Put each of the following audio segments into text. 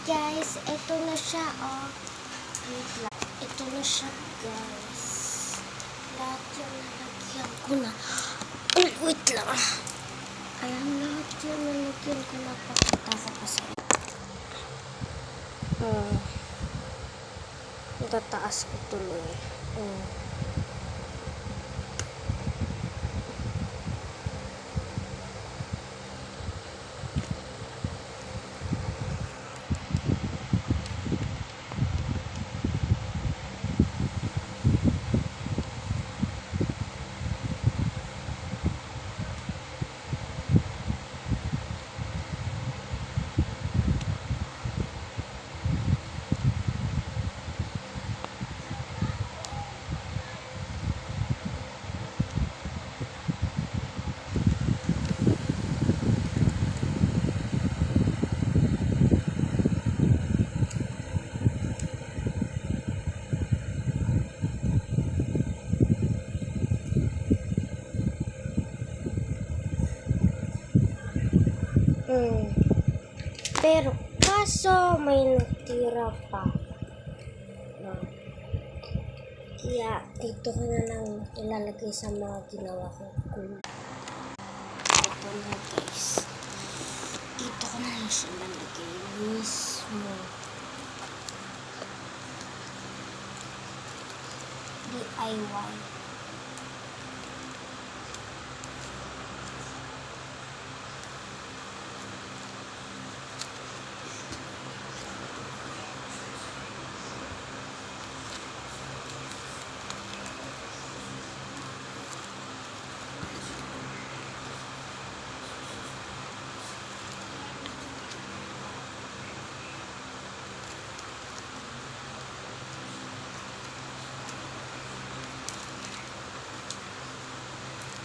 Guys, ito na siya, oh. Wait lang. Ito na siya, guys. Lahat yung nalagyan ko na. Uy, wait lang. Ayan, lahat yung nalagyan ko na. Pakita ko pa sa inyo. Tataas ko tuloy. Pero, kaso may natira pa. Kaya, dito ko na lang ilalagay sa mga ginawa ko. Ito na, guys. Dito ko na lang siya ilalagay mismo. DIY.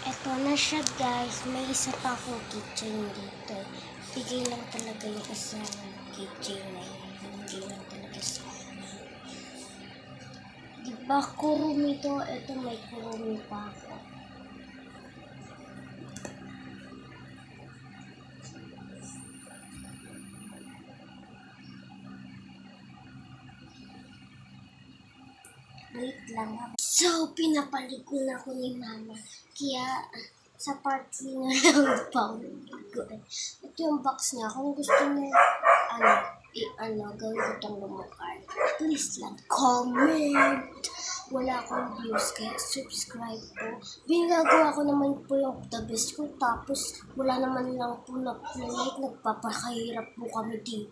Ito na siya, guys. May isa pa akong keychain dito. Bigay lang talaga yung isang keychain na yun. Bigay lang talaga sa akin. Diba kurumi to? Ito may kurumi pa ako. Wait lang. So, pinapaligo na ako ni Mama. Kaya, sa party na lang pa ako naligo. Ito yung box niya. Kung gusto niya, gawin ko itong lumukar. Please lang, comment. Wala akong views, kaya subscribe po. Binagawa ko naman po yung the best ko. Tapos, wala naman lang po na like. Nagpapakahirap po kami dito.